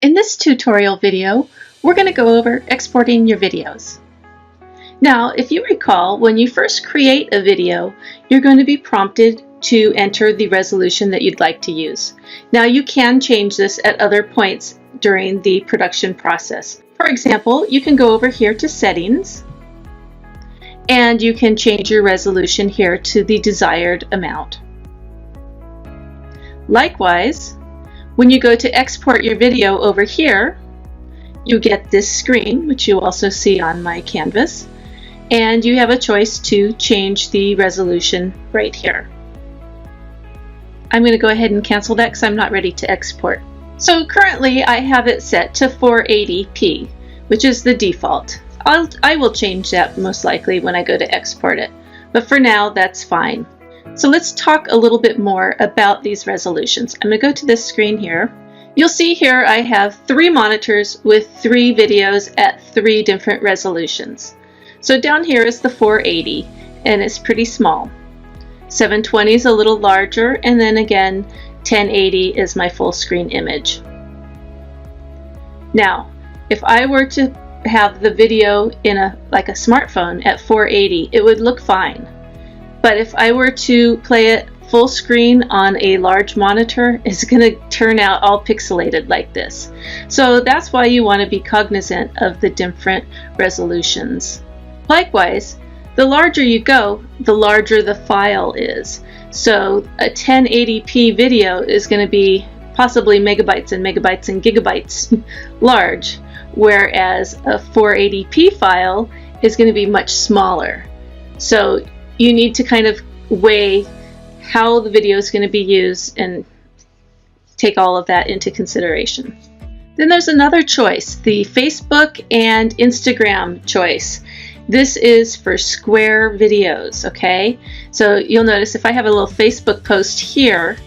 In this tutorial video, we're going to go over exporting your videos. Now, if you recall, when you first create a video, you're going to be prompted to enter the resolution that you'd like to use. Now, you can change this at other points during the production process. For example, you can go over here to Settings, and you can change your resolution here to the desired amount. Likewise, when you go to export your video over here, you get this screen, which you also see on my canvas, and you have a choice to change the resolution right here. I'm going to go ahead and cancel that because I'm not ready to export. So currently I have it set to 480p, which is the default. I will change that most likely when I go to export it, but for now that's fine. So let's talk a little bit more about these resolutions. I'm going to go to this screen here. You'll see here I have 3 monitors with 3 videos at 3 different resolutions. So down here is the 480, and it's pretty small. 720 is a little larger, and then again 1080 is my full screen image. Now, if I were to have the video in like a smartphone at 480, it would look fine. But if I were to play it full screen on a large monitor, it's going to turn out all pixelated like this. So that's why you want to be cognizant of the different resolutions. Likewise, the larger you go, the larger the file is. So a 1080p video is going to be possibly megabytes and megabytes and gigabytes large, whereas a 480p file is going to be much smaller. So you need to kind of weigh how the video is going to be used and take all of that into consideration. Then there's another choice, the Facebook and Instagram choice. This is for square videos, okay? So you'll notice if I have a little Facebook post here,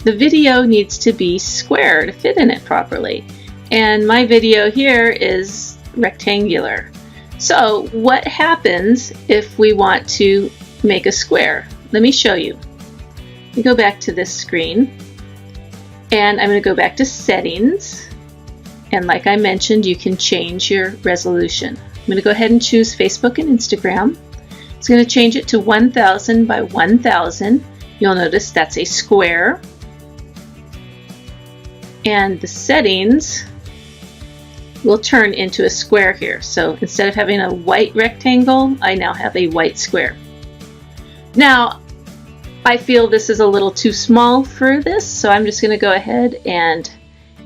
the video needs to be square to fit in it properly. And my video here is rectangular. So what happens if we want to make a square? Let me show you. We go back to this screen, and I'm going to go back to Settings, and like I mentioned, you can change your resolution. I'm going to go ahead and choose Facebook and Instagram. It's going to change it to 1000 by 1000. You'll notice that's a square, and the settings will turn into a square here. So instead of having a white rectangle, I now have a white square. Now, I feel this is a little too small for this, so I'm just going to go ahead and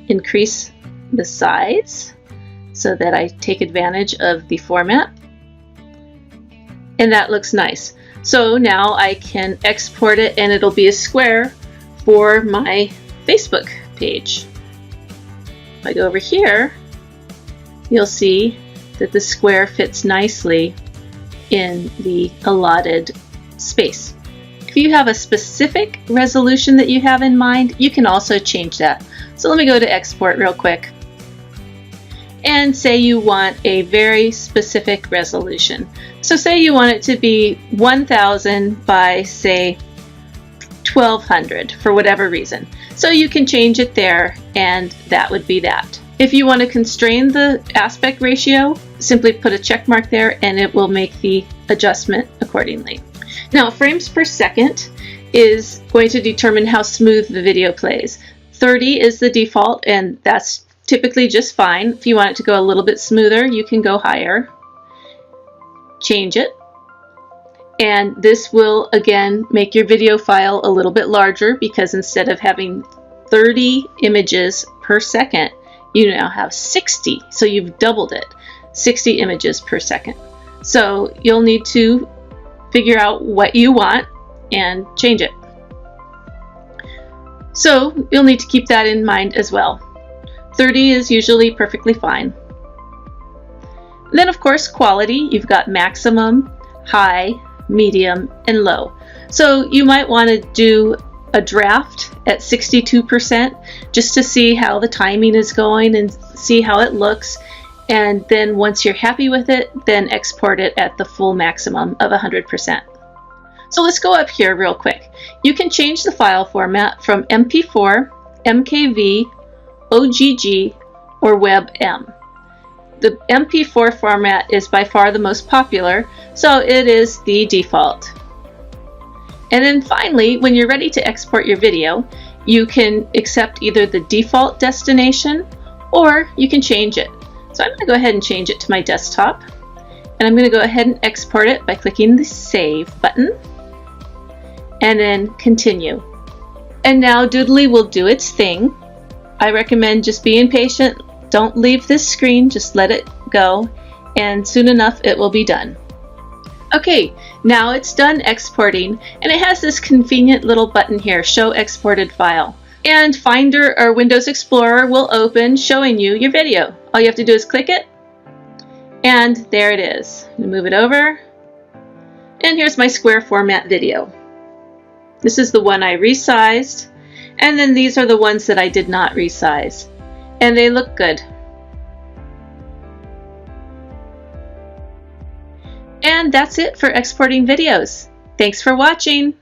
increase the size so that I take advantage of the format. And that looks nice. So now I can export it and it'll be a square for my Facebook page. If I go over here, you'll see that the square fits nicely in the allotted space. If you have a specific resolution that you have in mind, you can also change that. So let me go to export real quick and say you want a very specific resolution. So say you want it to be 1000 by say 1200 for whatever reason. So you can change it there, and that would be that. If you want to constrain the aspect ratio, simply put a check mark there and it will make the adjustment accordingly. Now, frames per second is going to determine how smooth the video plays. 30 is the default, and that's typically just fine. If you want it to go a little bit smoother, you can go higher. Change it. And this will, again, make your video file a little bit larger because instead of having 30 images per second, you now have 60. So you've doubled it, 60 images per second. So you'll need to figure out what you want and change it. So you'll need to keep that in mind as well. 30 is usually perfectly fine. Then of course quality, you've got maximum, high, medium, and low. So you might want to do a draft at 62% just to see how the timing is going and see how it looks. And then once you're happy with it, then export it at the full maximum of 100%. So let's go up here real quick. You can change the file format from MP4, MKV, OGG, or WebM. The MP4 format is by far the most popular, so it is the default. And then finally, when you're ready to export your video, you can accept either the default destination or you can change it. So I'm going to go ahead and change it to my desktop. And I'm going to go ahead and export it by clicking the Save button and then Continue. And now Doodly will do its thing. I recommend just being patient. Don't leave this screen, just let it go, and soon enough it will be done. Okay, now it's done exporting, and it has this convenient little button here, Show Exported File. And Finder or Windows Explorer will open, showing you your video. All you have to do is click it, and there it is. I'm gonna move it over, and here's my square format video. This is the one I resized, and then these are the ones that I did not resize, and they look good. And that's it for exporting videos. Thanks for watching.